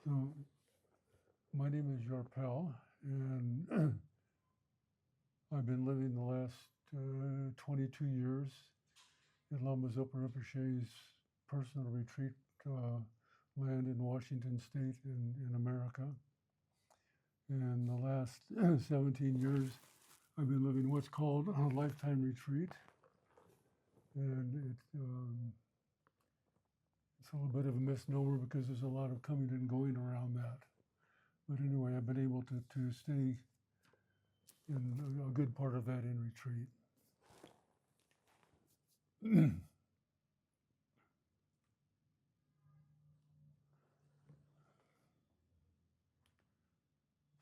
So, my name is Yarphel, and I've been living the last 22 years at Lama Zopa Rinpoche's personal retreat land in Washington State in America. And the last 17 years, I've been living what's called a lifetime retreat. And it's a little bit of a misnomer because there's a lot of coming and going around that. But anyway, I've been able to stay in a good part of that in retreat.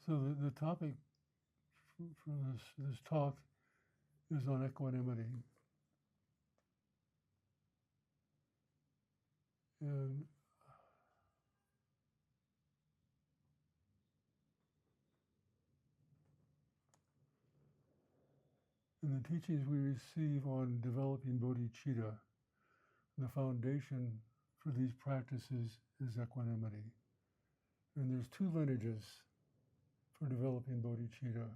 So the topic for this talk is on equanimity. And in the teachings we receive on developing bodhicitta, the foundation for these practices is equanimity. And there's two lineages for developing bodhicitta.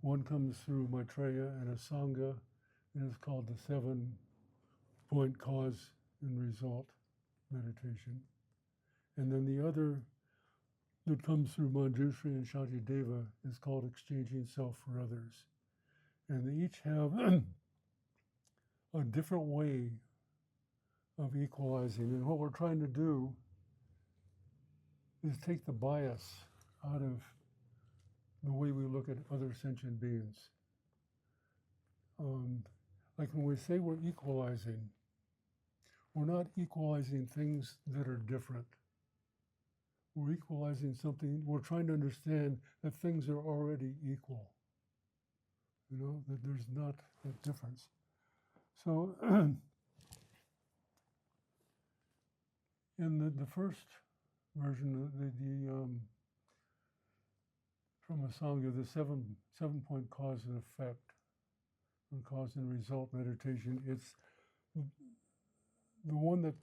One comes through Maitreya and Asanga, and it's called the 7-point cause and result meditation. And then the other that comes through Manjushri and Shantideva is called exchanging self for others. And they each have a different way of equalizing. And what we're trying to do is take the bias out of the way we look at other sentient beings. Like when we say we're equalizing, we're not equalizing things that are different. We're equalizing something, we're trying to understand that things are already equal. You know, that there's not that difference. So, in the first version, from Asanga, the 7-point cause and effect, and cause and result meditation, it's the one that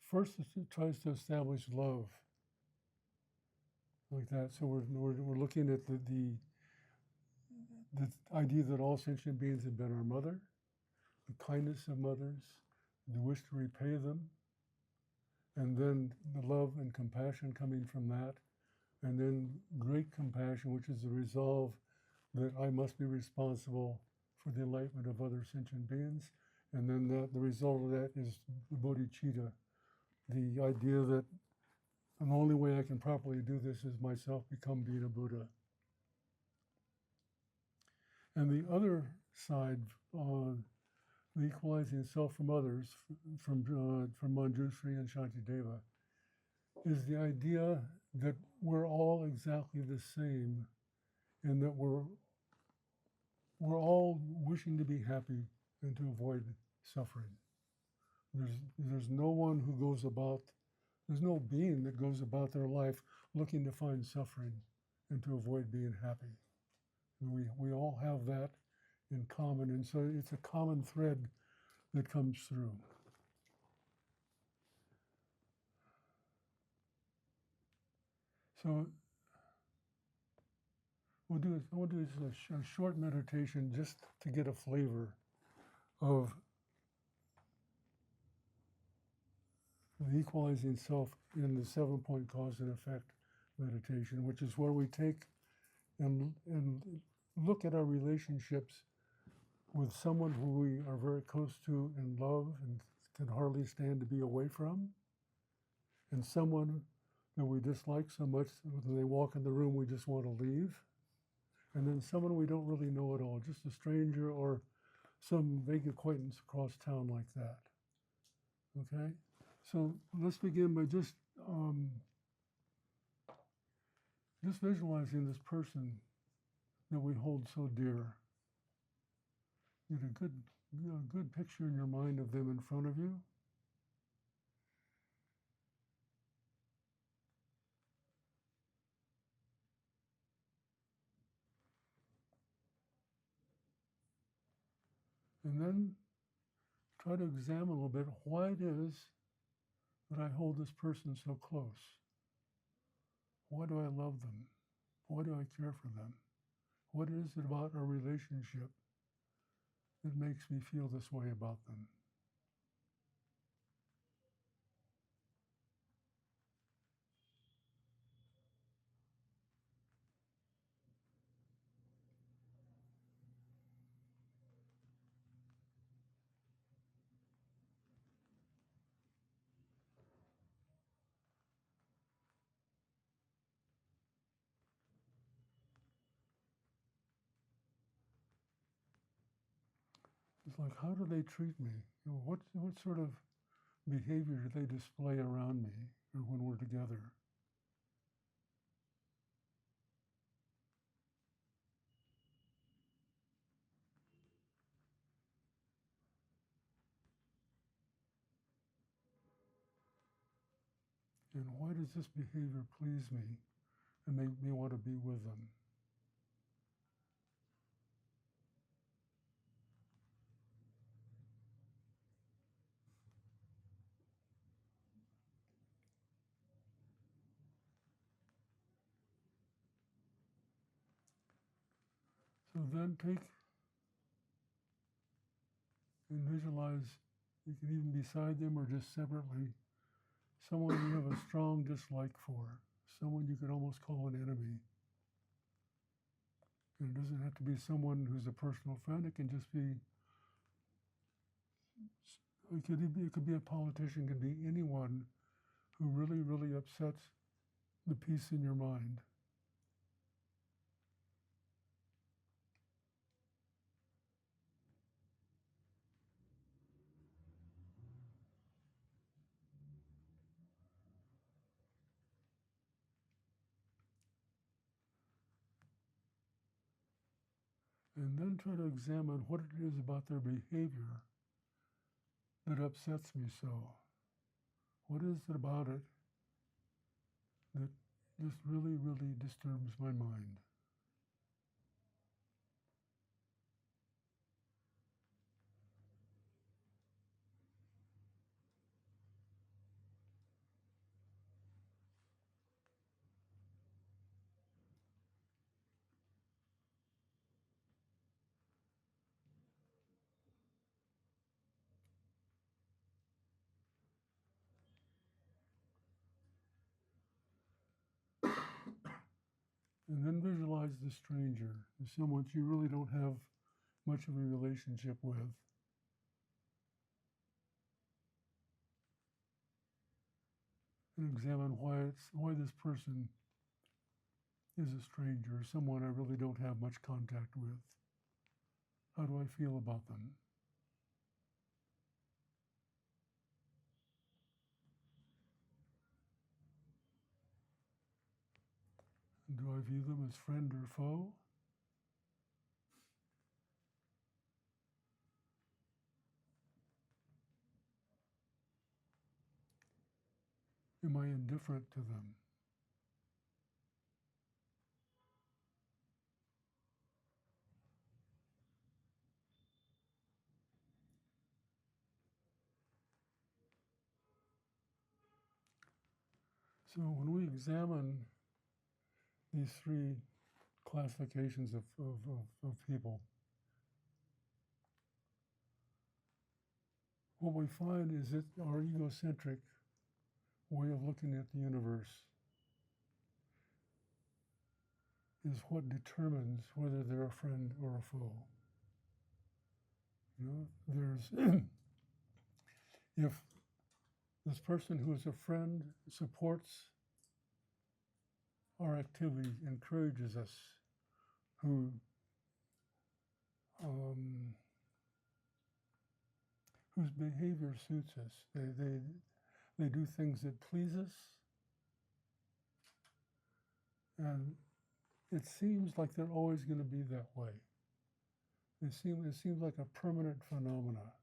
first tries to establish love, like that. So we're looking at the idea that all sentient beings have been our mother, the kindness of mothers, the wish to repay them, and then the love and compassion coming from that, and then great compassion, which is the resolve that I must be responsible for the enlightenment of other sentient beings, and then the result of that is the bodhicitta, the idea that the only way I can properly do this is myself become being a Buddha. And the other side, the equalizing self from others, from Manjushri and Shantideva, is the idea that we're all exactly the same, and that we're all wishing to be happy and to avoid suffering. There's no one who goes about, there's no being that goes about their life looking to find suffering and to avoid being happy. We all have that in common, and so it's a common thread that comes through. So we'll do a short meditation just to get a flavor of the equalizing self in the 7-point cause and effect meditation, which is where we take and look at our relationships with someone who we are very close to and love and can hardly stand to be away from, and someone that we dislike so much that when they walk in the room we just want to leave, and then someone we don't really know at all, just a stranger or some vague acquaintance across town like that. Okay? So let's begin by just visualizing this person that we hold so dear. Get a good picture in your mind of them in front of you. And then try to examine a little bit why it is that I hold this person so close? Why do I love them? Why do I care for them? What is it about our relationship that makes me feel this way about them? It's like, how do they treat me? What sort of behavior do they display around me or when we're together? And why does this behavior please me and make me want to be with them? So then take and visualize, you can even beside them or just separately, someone you have a strong dislike for, someone you could almost call an enemy. And it doesn't have to be someone who's a personal friend. It can just be, it could be a politician, it could be anyone who really, really upsets the peace in your mind. And then try to examine what it is about their behavior that upsets me so. What is it about it that just really, really disturbs my mind? And then visualize the stranger as someone you really don't have much of a relationship with. And examine why this person is a stranger, someone I really don't have much contact with. How do I feel about them? And do I view them as friend or foe? Am I indifferent to them? So when we examine these three classifications of people, what we find is that our egocentric way of looking at the universe is what determines whether they're a friend or a foe. You know, there's if this person who is a friend supports our activity, encourages us, whose behavior suits us, they do things that please us, and it seems like they're always going to be that way. It seems like a permanent phenomena.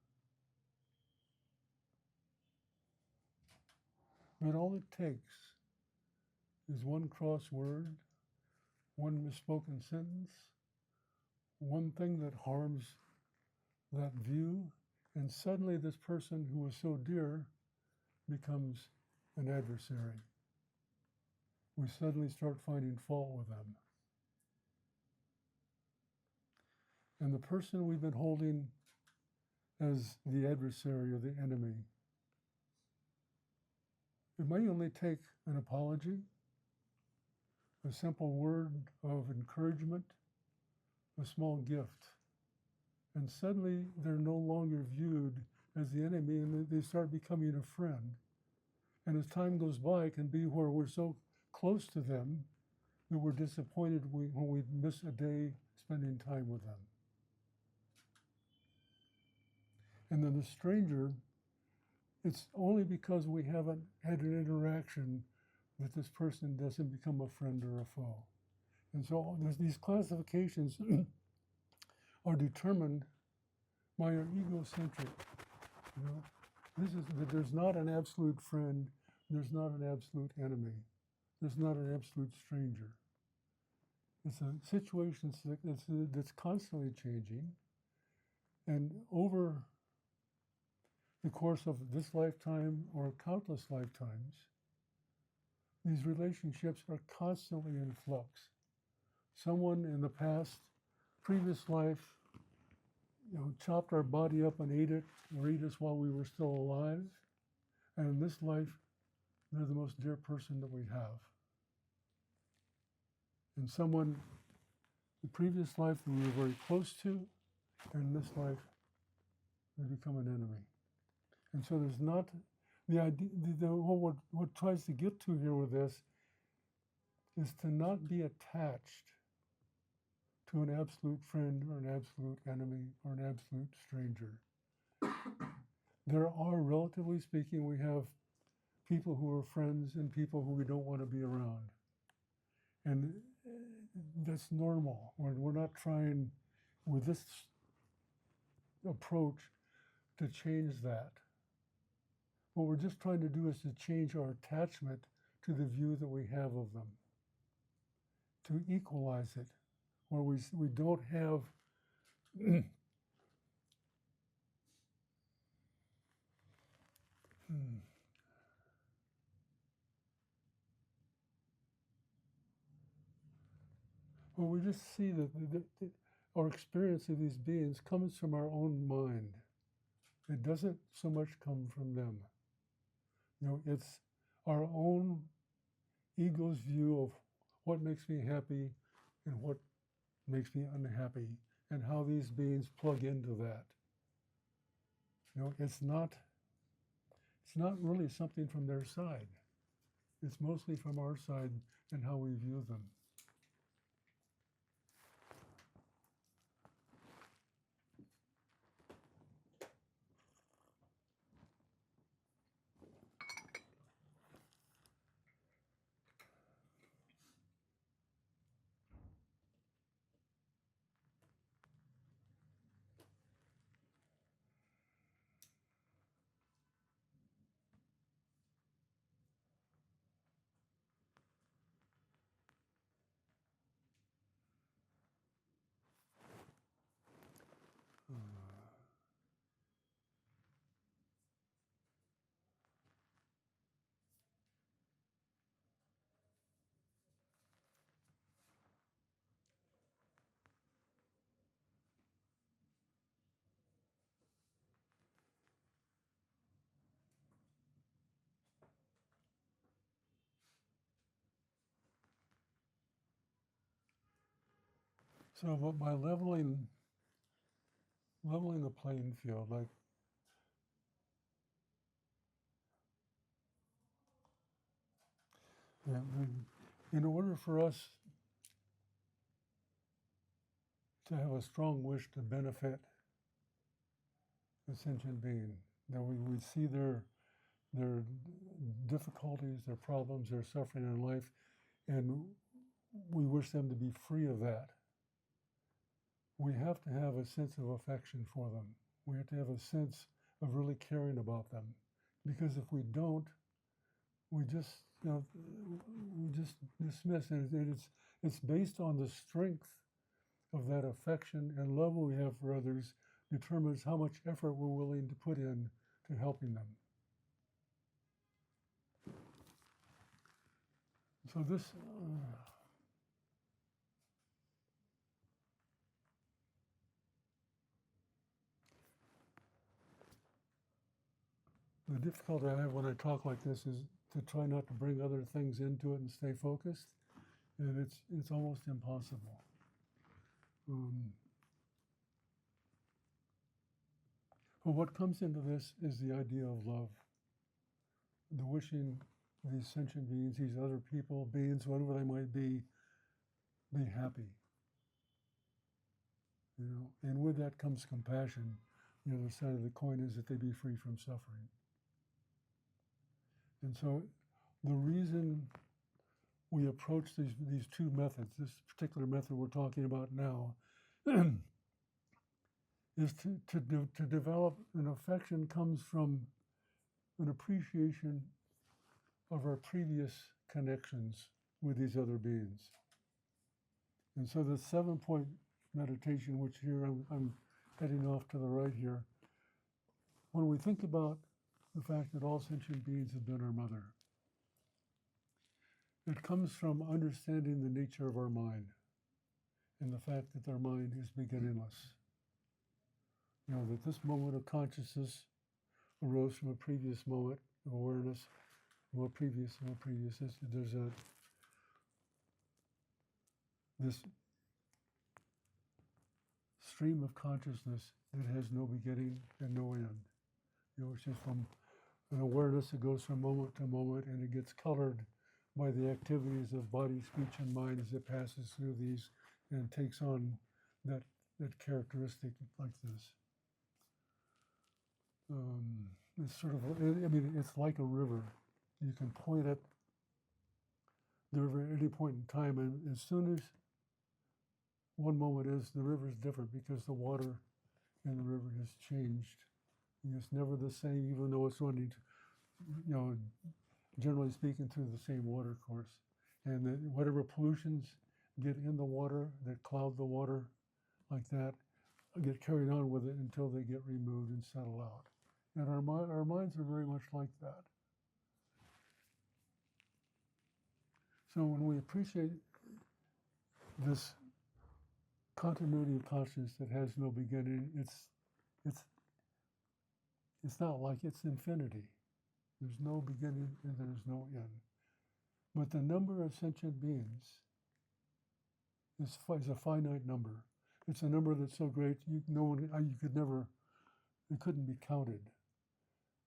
But all it takes is one cross word, one misspoken sentence, one thing that harms that view, and suddenly this person who was so dear becomes an adversary, we suddenly start finding fault with them. And the person we've been holding as the adversary or the enemy, it may only take an apology, a simple word of encouragement, a small gift. And suddenly they're no longer viewed as the enemy, and they start becoming a friend. And as time goes by, it can be where we're so close to them that we're disappointed when we miss a day spending time with them. And then the stranger, it's only because we haven't had an interaction that this person doesn't become a friend or a foe. And so these classifications are determined by our egocentric. You know, this is that there's not an absolute friend, there's not an absolute enemy, there's not an absolute stranger. It's a situation that's constantly changing, and over the course of this lifetime or countless lifetimes, these relationships are constantly in flux. Someone in the past, previous life, chopped our body up and ate it, or ate us while we were still alive. And in this life, they're the most dear person that we have. And someone, the previous life that we were very close to, and in this life, they become an enemy. And so there's not the idea. What tries to get to here with this is to not be attached to an absolute friend or an absolute enemy or an absolute stranger. There are, relatively speaking, we have people who are friends and people who we don't want to be around. And that's normal. We're not trying with this approach to change that. What we're just trying to do is to change our attachment to the view that we have of them, to equalize it, where we don't have well, we just see that our experience of these beings comes from our own mind. It doesn't so much come from them. It's our own ego's view of what makes me happy and what makes me unhappy, and how these beings plug into that. It's not really something from their side. It's mostly from our side and how we view them. So, but by leveling the playing field, like in order for us to have a strong wish to benefit a sentient being, that we see their difficulties, their problems, their suffering in life, and we wish them to be free of that. We have to have a sense of affection for them. We have to have a sense of really caring about them, because if we don't, we just dismiss it. It's based on the strength of that affection and love we have for others determines how much effort we're willing to put in to helping them. So this, the difficulty I have when I talk like this is to try not to bring other things into it and stay focused, and it's almost impossible. But what comes into this is the idea of love, the wishing these sentient beings, these other people, beings, whatever they might be happy. You know, and with that comes compassion. The other side of the coin is that they be free from suffering. And so the reason we approach these two methods, this particular method we're talking about now, is to develop an affection comes from an appreciation of our previous connections with these other beings. And so the 7-point meditation, which here I'm heading off to the right here, when we think about the fact that all sentient beings have been our mother, it comes from understanding the nature of our mind and the fact that our mind is beginningless. You know, that this moment of consciousness arose from a previous moment of awareness, from a previous. There's this stream of consciousness that has no beginning and no end. You know, it's just from an awareness that goes from moment to moment, and it gets colored by the activities of body, speech, and mind as it passes through these and takes on that characteristic like this. It's sort of, I mean, it's like a river. You can point at the river at any point in time, and as soon as one moment is, the river is different because the water in the river has changed. And it's never the same, even though it's running, generally speaking, through the same water course. And that whatever pollutions get in the water, that cloud the water like that, get carried on with it until they get removed and settle out. And our minds are very much like that. So when we appreciate this continuity of consciousness that has no beginning, it's not like it's infinity. There's no beginning and there's no end. But the number of sentient beings is a finite number. It's a number that's so great it couldn't be counted.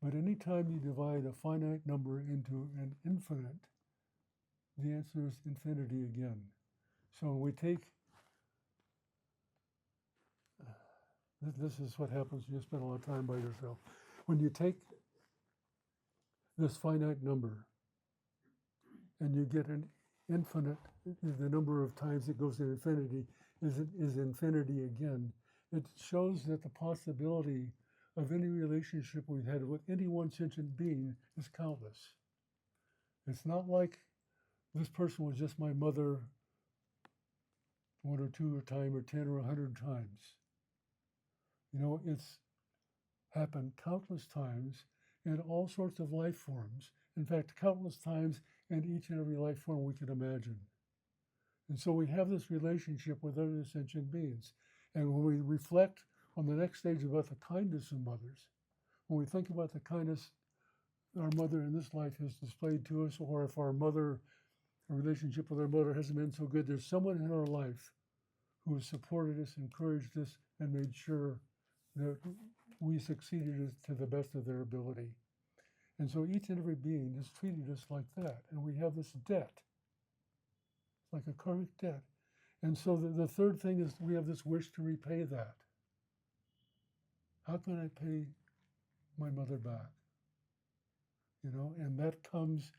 But anytime you divide a finite number into an infinite, the answer is infinity again. So when we take, this is what happens when you spend a lot of time by yourself. When you take this finite number and you get an infinite, the number of times it goes to infinity is infinity again. It shows that the possibility of any relationship we've had with any one sentient being is countless. It's not like this person was just my mother one or two or time or 10 or 100 times. You know, it's happened countless times in all sorts of life forms. In fact, countless times in each and every life form we can imagine. And so we have this relationship with other sentient beings. And when we reflect on the next stage about the kindness of mothers, when we think about the kindness our mother in this life has displayed to us, or if our relationship with our mother hasn't been so good, there's someone in our life who has supported us, encouraged us, and made sure that we succeeded to the best of their ability. And so each and every being has treated us like that. And we have this debt, like a karmic debt. And so the third thing is we have this wish to repay that. How can I pay my mother back? You know, and that comes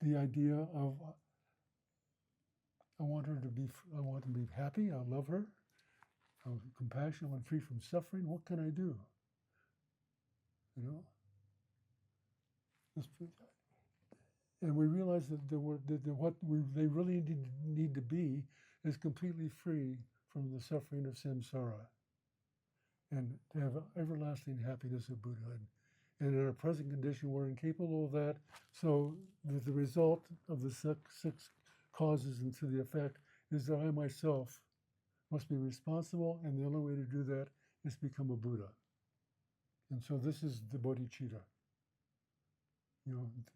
the idea of I want to be happy, I love her, I have compassion, I want free from suffering. What can I do? You know? And we realize that what they really need to be is completely free from the suffering of samsara and to have everlasting happiness of Buddhahood. And in our present condition, we're incapable of that. So the result of the six causes and to the effect is that I myself must be responsible, and the only way to do that is become a Buddha. And so this is the bodhicitta.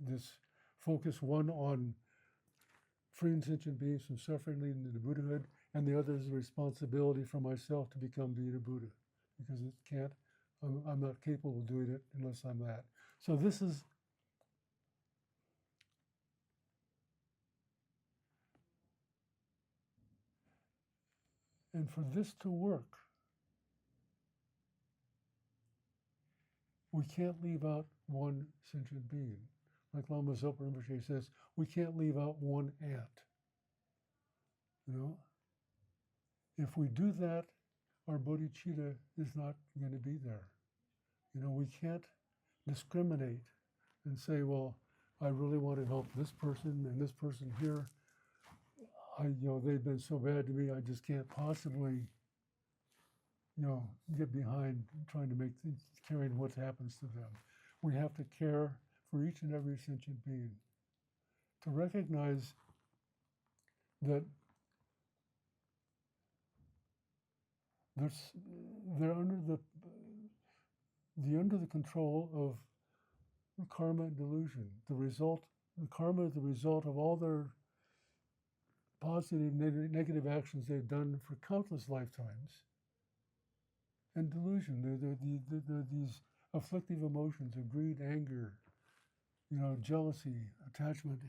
This focus, one on freeing sentient beings from suffering, leading to Buddhahood, and the other is the responsibility for myself to become being a Buddha, because it can't. I'm not capable of doing it unless I'm that. So this is and for this to work, we can't leave out one sentient being. Like Lama Zopa Rinpoche says, we can't leave out one ant. If we do that, our bodhicitta is not going to be there. We can't discriminate and say, well, I really want to help this person and this person here. They've been so bad to me, I just can't possibly, get behind trying to make things, caring what happens to them. We have to care for each and every sentient being. To recognize that they're under the control of karma and delusion. The karma is the result of all their positive, negative actions they've done for countless lifetimes. And delusion, they're these afflictive emotions of greed, anger, jealousy, attachment,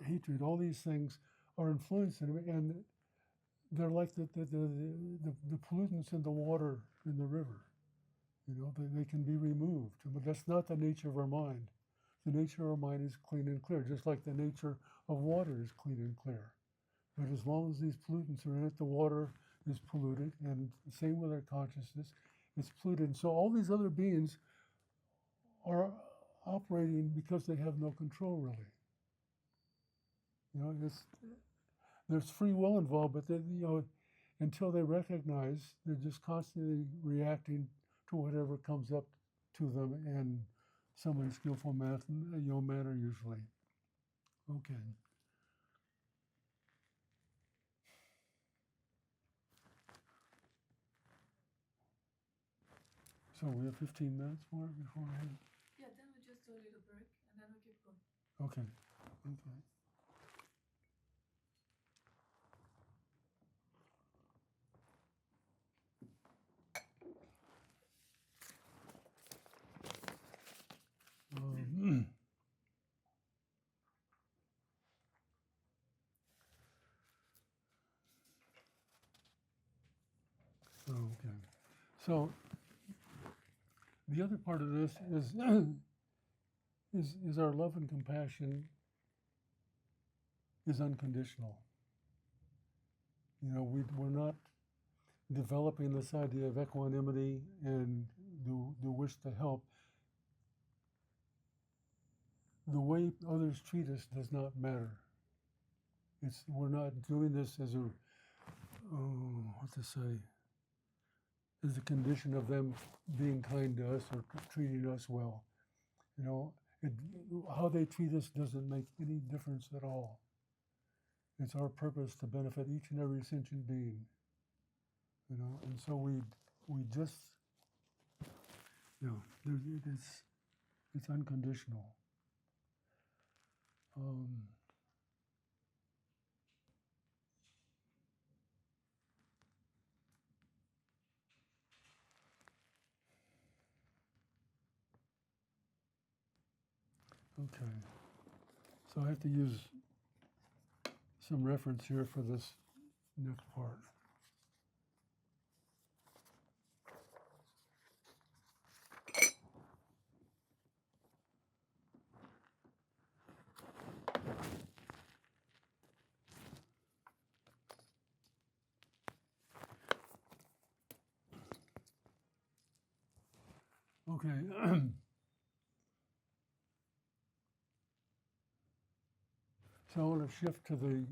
hatred. All these things are influenced, and they're like the pollutants in the water in the river. They can be removed, but that's not the nature of our mind. The nature of our mind is clean and clear, just like the nature of water is clean and clear. But as long as these pollutants are in it, the water is polluted, and the same with our consciousness, it's polluted. And so all these other beings are operating because they have no control, really. There's free will involved, but until they recognize, they're just constantly reacting to whatever comes up to them in some unskillful manner usually. Okay. So we have 15 minutes more before I... Yeah, then we just do a little break and then we keep going. Okay. Okay. So the other part of this is our love and compassion is unconditional. We're not developing this idea of equanimity and the wish to help. The way others treat us does not matter. We're not doing this as as a condition of them being kind to us or treating us well. How they treat us doesn't make any difference at all. It's our purpose to benefit each and every sentient being. And so we just, it's unconditional. Okay. So I have to use some reference here for this next part. Okay. So I want to shift to the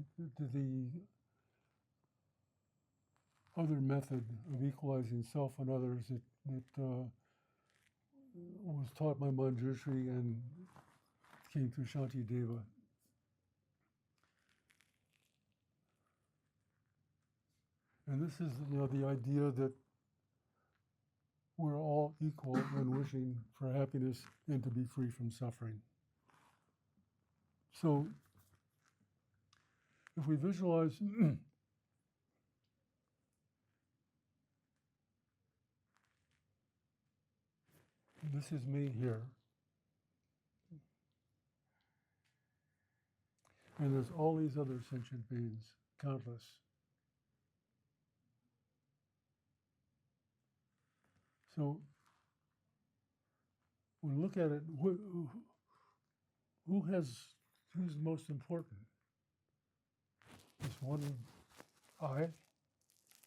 other method of equalizing self and others was taught by Manjushri and came through Shanti Deva. And this is, the idea that we're all equal in wishing for happiness and to be free from suffering. So, if we visualize this is me here, and there's all these other sentient beings, countless. So, when we look at it, who's most important? This one I,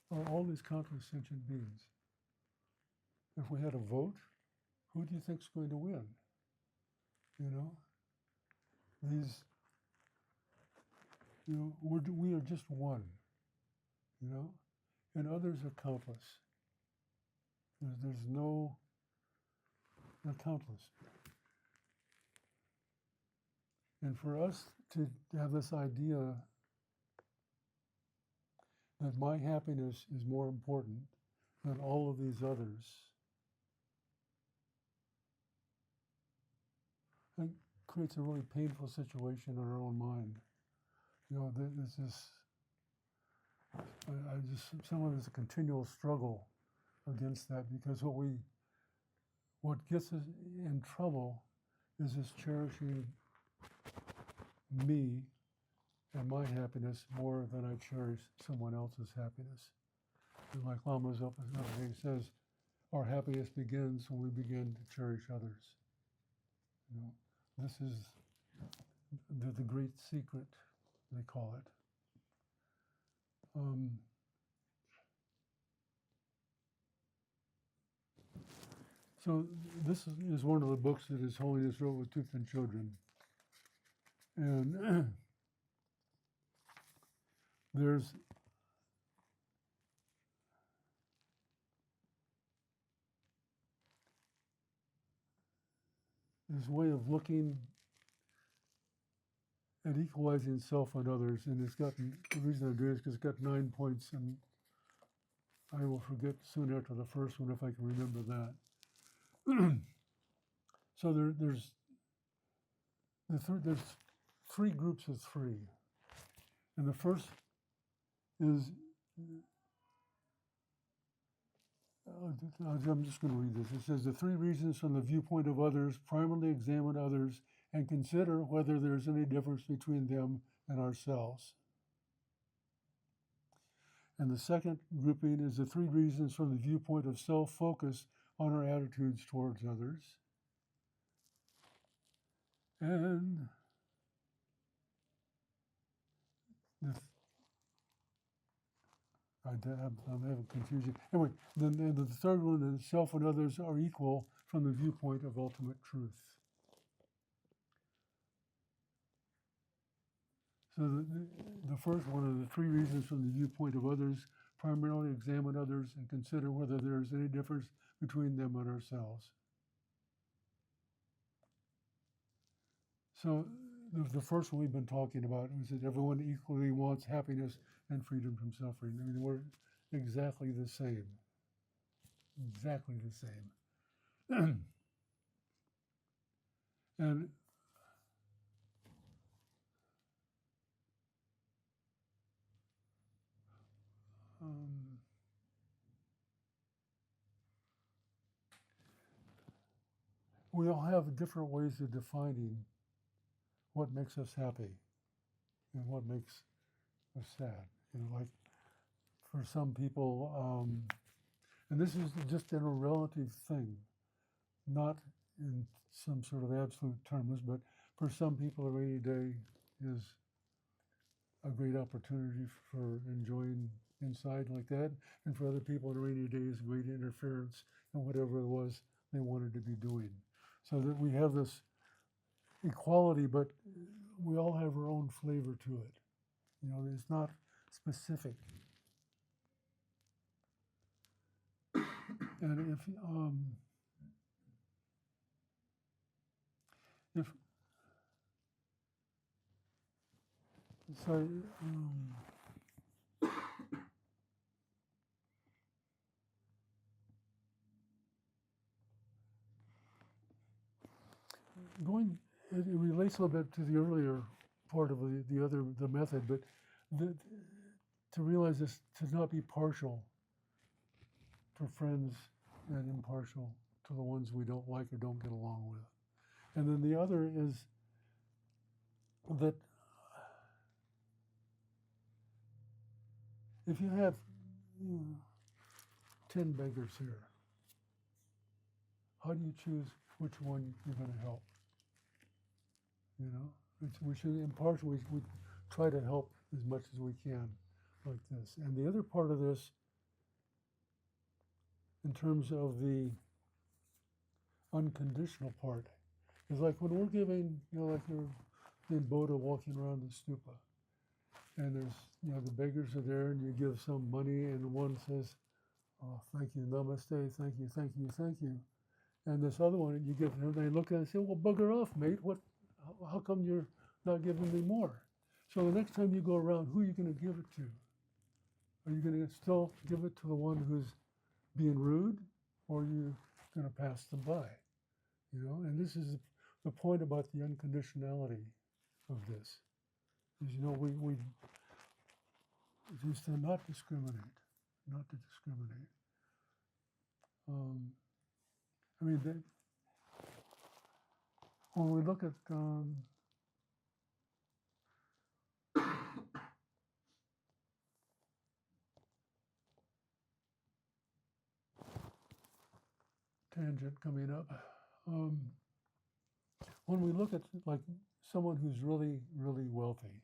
or all these countless sentient beings? If we had a vote, who do you think's going to win? These, we are just one, and others are countless. They're countless. And for us to have this idea that my happiness is more important than all of these others, it creates a really painful situation in our own mind. There's this, someone is a continual struggle against that, because what gets us in trouble is this cherishing me and my happiness more than I cherish someone else's happiness. And like Lama Zopa says, our happiness begins when we begin to cherish others. This is the great secret, they call it. So this is one of the books that His Holiness wrote with Thupten Chodron. And there's this way of looking at equalizing self and others, and the reason I'm doing it is because it's got 9 points, and I will forget soon after the first one if I can remember that. So there's 3 groups of 3. And the first is, I'm just going to read this. It says, the 3 reasons from the viewpoint of others, primarily examine others and consider whether there's any difference between them and ourselves. And the second grouping is the 3 reasons from the viewpoint of self-focus on our attitudes towards others. And I'm having confusion. Anyway, then the third one is self and others are equal from the viewpoint of ultimate truth. So the first one of the 3 reasons from the viewpoint of others, primarily examine others and consider whether there is any difference between them and ourselves. So the first one we've been talking about is that everyone equally wants happiness and freedom from suffering. I mean, we're exactly the same. Exactly the same. And we all have different ways of defining what makes us happy and what makes us sad. Like for some people, and this is just in a relative thing, not in some sort of absolute terms, but for some people a rainy day is a great opportunity for enjoying inside like that, and for other people a rainy day is great interference in whatever it was they wanted to be doing. So that we have this equality, but we all have our own flavor to it. It's not specific. And if so, going, it relates a little bit to the earlier part of the method, but the, to realize this, to not be partial to friends and impartial to the ones we don't like or don't get along with. And then the other is that if you have 10 beggars here, how do you choose which one you're going to help? You know, we should impartial. We try to help as much as we can, like this. And the other part of this, in terms of the unconditional part, is like when we're giving, like you're in Bodha walking around the stupa, and there's, the beggars are there, and you give some money, and one says, "Oh, thank you, namaste, thank you, thank you, thank you," and this other one, you give them, they look at it and say, "Well, bugger off, mate. How come you're not giving me more?" So the next time you go around, who are you going to give it to? Are you going to still give it to the one who's being rude, or are you going to pass them by? And this is the point about the unconditionality of this. Is, we just to not discriminate, not to discriminate. When we look at tangent coming up. When we look at like someone who's really, really wealthy,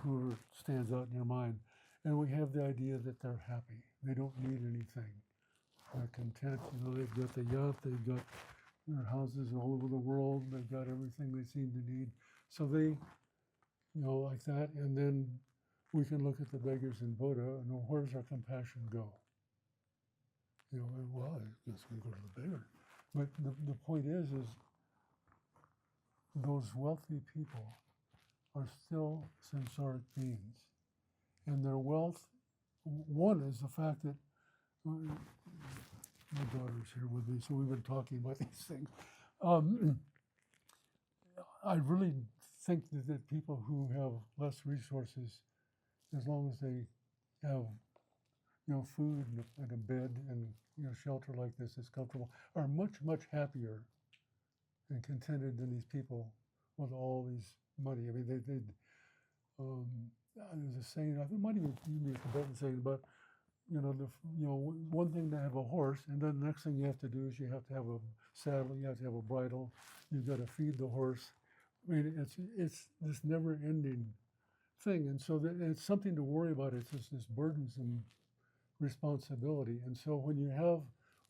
whoever stands out in your mind, and we have the idea that they're happy, they don't need anything, they're content. They've got the yacht, they've got their houses all over the world, they've got everything they seem to need. So they, like that, and then we can look at the beggars in Buddha, and where does our compassion go? Well, I guess we go to the beggar. But the point is those wealthy people are still samsaric beings. And their wealth, one is the fact that, my daughter's here with me, so we've been talking about these things. I really think that people who have less resources, as long as they have food and a bed and shelter like this is comfortable, are much, much happier and contented than these people with all these money. I mean, there's a saying, I think it might even be a Tibetan saying about, one thing to have a horse, and then the next thing you have to do is you have to have a saddle, you have to have a bridle, you've got to feed the horse. I mean, it's this never-ending thing, and so it's something to worry about. It's just this burdensome responsibility. And so when you have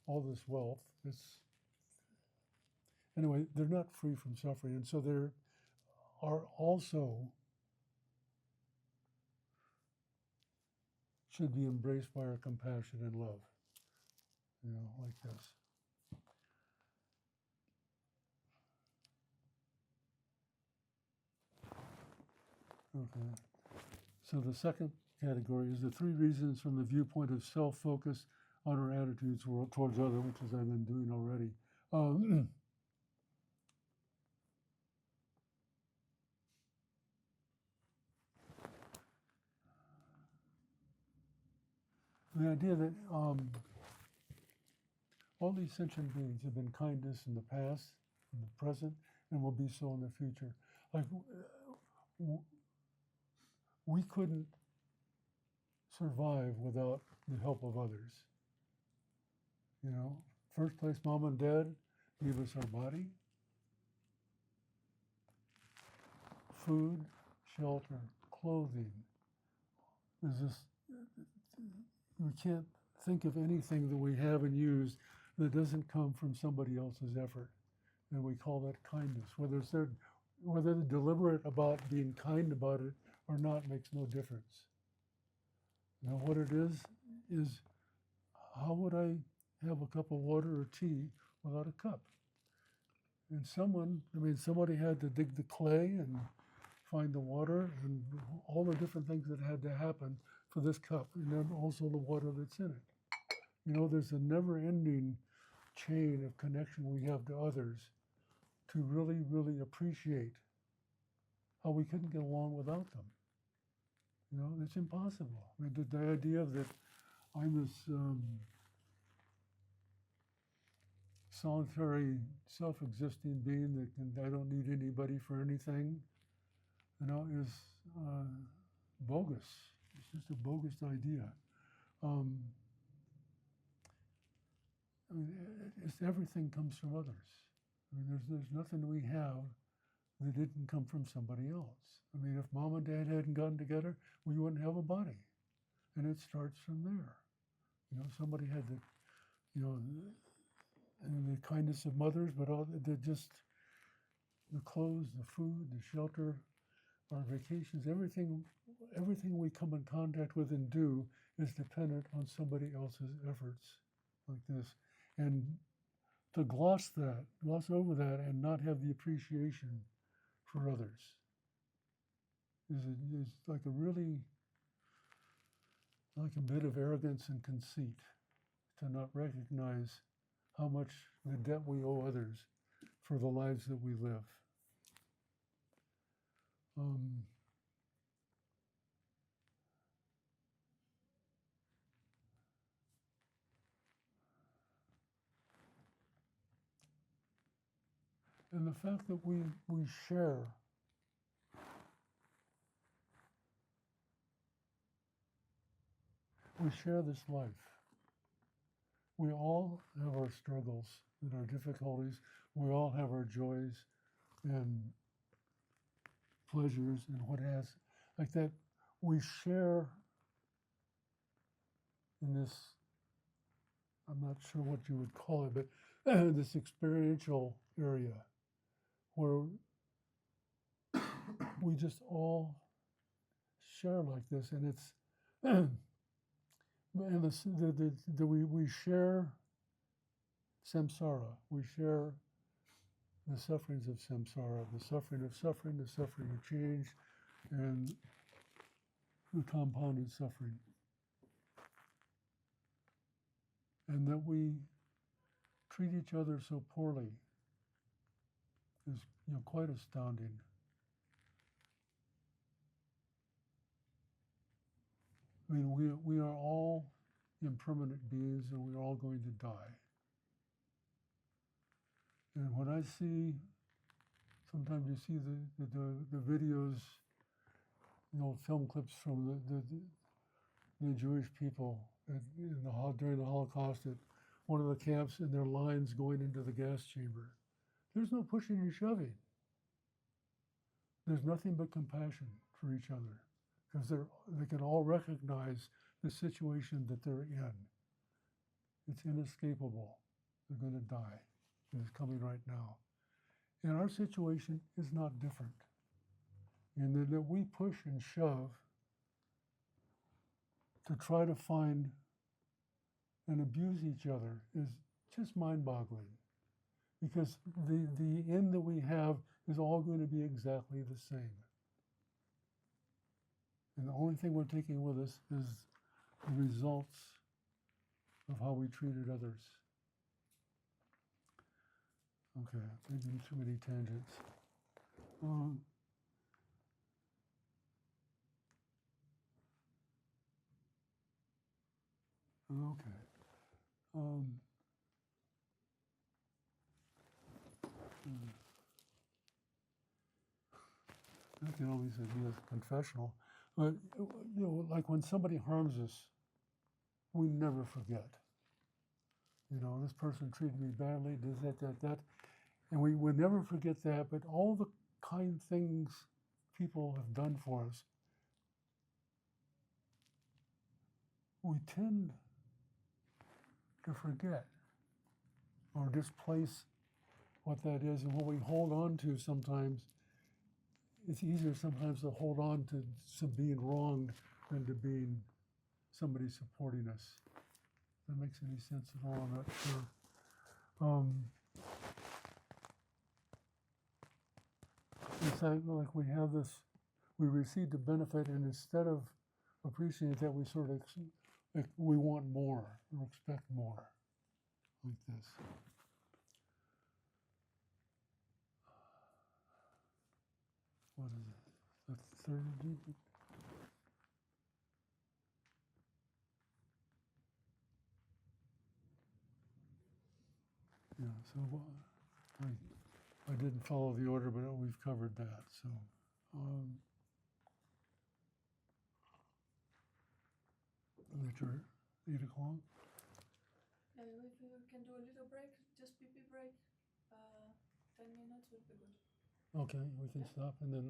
all this wealth, they're not free from suffering. And so there are also should be embraced by our compassion and love, like this. Okay. So the second category is the 3 reasons from the viewpoint of self-focus on our attitudes towards others, which is I've been doing already. The idea that all these sentient beings have been kindness in the past, in the present, and will be so in the future. Like, we couldn't survive without the help of others. First place, mom and dad gave us our body, food, shelter, clothing. We can't think of anything that we have and use that doesn't come from somebody else's effort. And we call that kindness. Whether they're deliberate about being kind about it or not makes no difference. What it is how would I have a cup of water or tea without a cup. And somebody had to dig the clay and find the water and all the different things that had to happen for this cup, and then also the water that's in it. There's a never-ending chain of connection we have to others to really, really appreciate how we couldn't get along without them. It's impossible. The idea that I'm this solitary, self-existing being that I don't need anybody for anything, is bogus. It's just a bogus idea. Everything comes from others. There's nothing we have that didn't come from somebody else. If mom and dad hadn't gotten together, we wouldn't have a body. And it starts from there. Somebody had to, and the kindness of mothers, but the clothes, the food, the shelter, our vacations, everything we come in contact with and do is dependent on somebody else's efforts like this. And to gloss over that and not have the appreciation for others is like a bit of arrogance and conceit, to not recognize how much the debt we owe others for the lives that we live. And the fact that we share this life. We all have our struggles and our difficulties. We all have our joys and pleasures and what has, like that. We share in this, I'm not sure what you would call it, but this experiential area where we just all share like this, and it's we share samsara. We share the sufferings of samsara, the suffering of suffering, the suffering of change, and the compounded suffering. And that we treat each other so poorly is quite astounding. We are all impermanent beings, and we're all going to die. And when I see, sometimes you see the videos, film clips from the Jewish people during the Holocaust at one of the camps, and their lines going into the gas chamber. There's no pushing and shoving. There's nothing but compassion for each other, because they can all recognize the situation that they're in. It's inescapable. They're going to die. It's coming right now. And our situation is not different. And that we push and shove to try to find and abuse each other is just mind-boggling. Because the end that we have is all going to be exactly the same. And the only thing we're taking with us is the results of how we treated others. Okay, maybe too many tangents. Okay. That can always be a confessional. But, like when somebody harms us, we never forget. This person treated me badly, did that. And we would never forget that, but all the kind things people have done for us, we tend to forget or displace what that is. And what we hold on to sometimes, it's easier sometimes to hold on to some being wronged than to being somebody supporting us. If that makes any sense at all, I'm not sure. It's like we have this, we receive the benefit, and instead of appreciating that, we sort of like we want more or expect more, like this. What is it? The third. Yeah. So I didn't follow the order, but we've covered that. So. Later, 8 o'clock. If we can do a little break, just pee break, 10 minutes would be good. Okay, we can stop and then